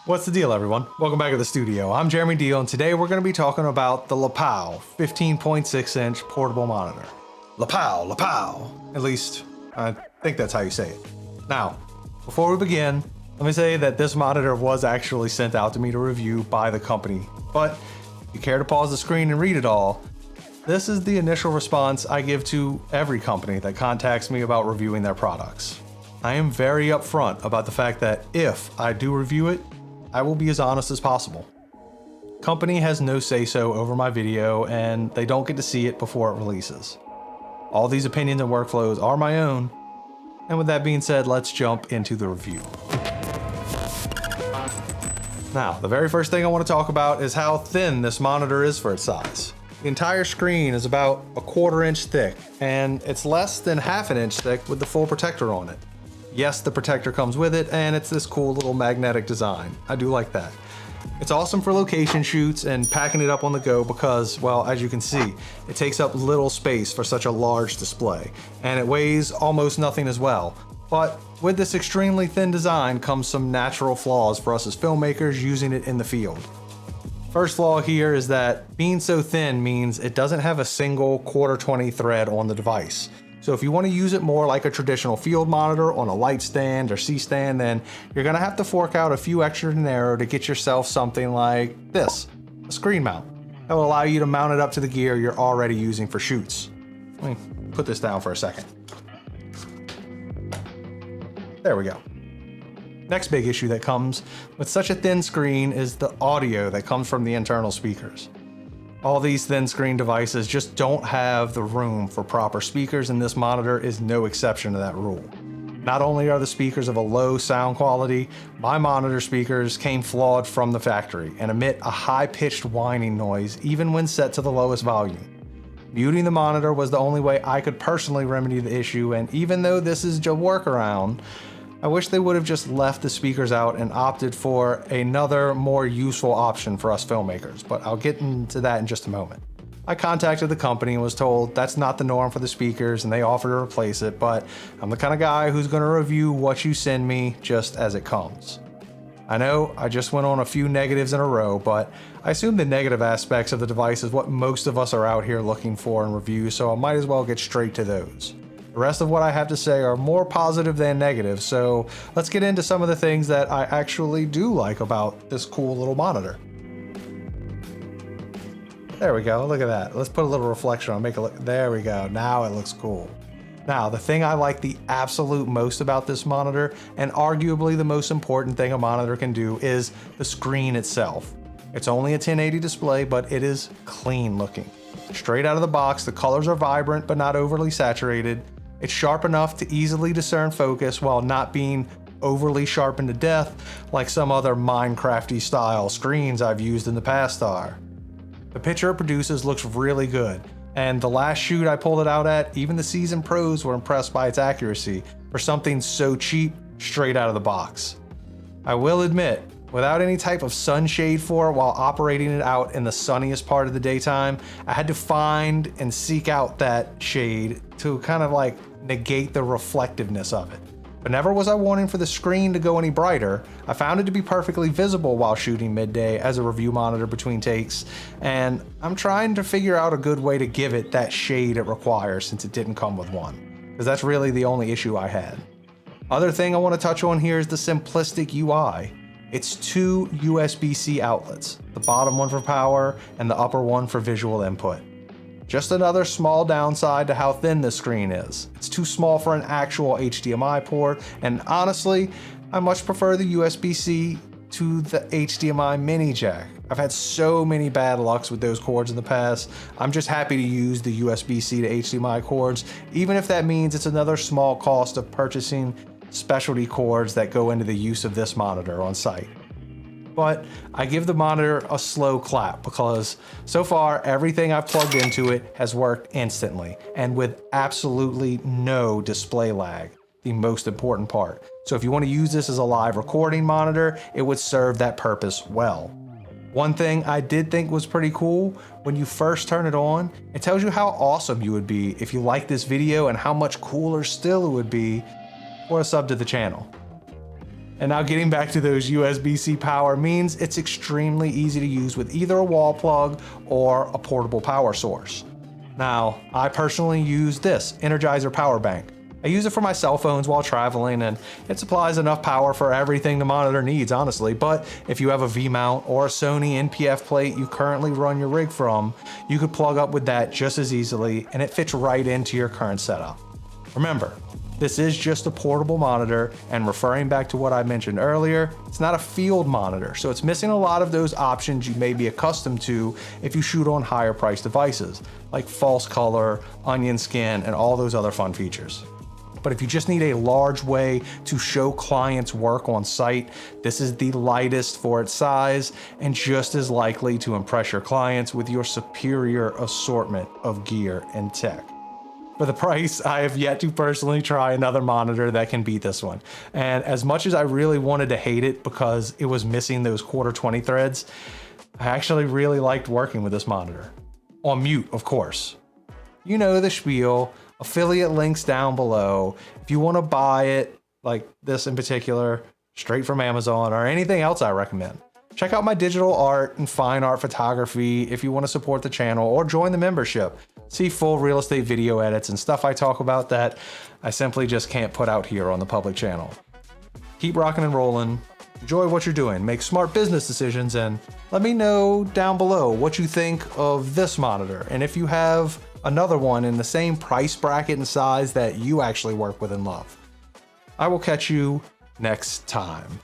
What's the deal, everyone? Welcome back to the studio. I'm Jeremy Deal, and today we're going to be talking about the Lepow 15.6 inch portable monitor. Lepow. At least, I think that's how you say it. Now, before we begin, let me say that this monitor was actually sent out to me to review by the company. But if you care to pause the screen and read it all, this is the initial response I give to every company that contacts me about reviewing their products. I am very upfront about the fact that if I do review it, I will be as honest as possible. Company has no say-so over my video, and they don't get to see it before it releases. All these opinions and workflows are my own, and with that being said, let's jump into the review. Now, the very first thing I want to talk about is how thin this monitor is for its size. The entire screen is about 1/4 inch thick, and it's less than 1/2 inch thick with the full protector on it. Yes, the protector comes with it, and it's this cool little magnetic design. I do like that. It's awesome for location shoots and packing it up on the go because, well, as you can see, it takes up little space for such a large display, and it weighs almost nothing as well. But with this extremely thin design comes some natural flaws for us as filmmakers using it in the field. First flaw here is that being so thin means it doesn't have a single 1/4-20 thread on the device. So if you want to use it more like a traditional field monitor on a light stand or C-stand, then you're going to have to fork out a few extra dinero to get yourself something like this, a screen mount. That will allow you to mount it up to the gear you're already using for shoots. Let me put this down for a second. There we go. Next big issue that comes with such a thin screen is the audio that comes from the internal speakers. All these thin screen devices just don't have the room for proper speakers, and this monitor is no exception to that rule. Not only are the speakers of a low sound quality, my monitor speakers came flawed from the factory and emit a high-pitched whining noise even when set to the lowest volume. Muting the monitor was the only way I could personally remedy the issue, and even though this is a workaround, I wish they would have just left the speakers out and opted for another more useful option for us filmmakers, but I'll get into that in just a moment. I contacted the company and was told that's not the norm for the speakers and they offered to replace it, but I'm the kind of guy who's going to review what you send me just as it comes. I know I just went on a few negatives in a row, but I assume the negative aspects of the device is what most of us are out here looking for in reviews, so I might as well get straight to those. The rest of what I have to say are more positive than negative, so let's get into some of the things that I actually do like about this cool little monitor. There we go, look at that. Let's put a little reflection on, make it look, there we go, now it looks cool. Now, the thing I like the absolute most about this monitor, and arguably the most important thing a monitor can do, is the screen itself. It's only a 1080 display, but it is clean looking. Straight out of the box, the colors are vibrant but not overly saturated. It's sharp enough to easily discern focus while not being overly sharpened to death like some other Minecrafty style screens I've used in the past are. The picture it produces looks really good, and the last shoot I pulled it out at, even the seasoned pros were impressed by its accuracy for something so cheap straight out of the box. I will admit, without any type of sunshade for it while operating it out in the sunniest part of the daytime, I had to find and seek out that shade to kind of like negate the reflectiveness of it. But never was I wanting for the screen to go any brighter. I found it to be perfectly visible while shooting midday as a review monitor between takes, and I'm trying to figure out a good way to give it that shade it requires since it didn't come with one, because that's really the only issue I had. Other thing I want to touch on here is the simplistic UI. It's 2 USB-C outlets, the bottom one for power and the upper one for visual input. Just another small downside to how thin this screen is. It's too small for an actual HDMI port, and honestly, I much prefer the USB-C to the HDMI mini jack. I've had so many bad lucks with those cords in the past. I'm just happy to use the USB-C to HDMI cords, even if that means it's another small cost of purchasing specialty cords that go into the use of this monitor on site. But I give the monitor a slow clap because so far everything I've plugged into it has worked instantly and with absolutely no display lag, the most important part. So if you want to use this as a live recording monitor, it would serve that purpose well. One thing I did think was pretty cool, when you first turn it on, it tells you how awesome you would be if you like this video and how much cooler still it would be for a sub to the channel. And now getting back to those USB-C power means it's extremely easy to use with either a wall plug or a portable power source. Now, I personally use this Energizer power bank. I use it for my cell phones while traveling, and it supplies enough power for everything the monitor needs, honestly. But if you have a V-mount or a Sony NPF plate you currently run your rig from, you could plug up with that just as easily, and it fits right into your current setup. Remember, this is just a portable monitor, and referring back to what I mentioned earlier, it's not a field monitor, so it's missing a lot of those options you may be accustomed to if you shoot on higher priced devices, like false color, onion skin, and all those other fun features. But if you just need a large way to show clients work on site, this is the lightest for its size and just as likely to impress your clients with your superior assortment of gear and tech. For the price, I have yet to personally try another monitor that can beat this one. And as much as I really wanted to hate it because it was missing those quarter 20 threads, I actually really liked working with this monitor. On mute, of course. You know the spiel. Affiliate links down below. If you want to buy it, like this in particular, straight from Amazon or anything else I recommend. Check out my digital art and fine art photography if you want to support the channel, or join the membership. See full real estate video edits and stuff I talk about that I simply just can't put out here on the public channel. Keep rocking and rolling. Enjoy what you're doing, make smart business decisions, and let me know down below what you think of this monitor, and if you have another one in the same price bracket and size that you actually work with and love. I will catch you next time.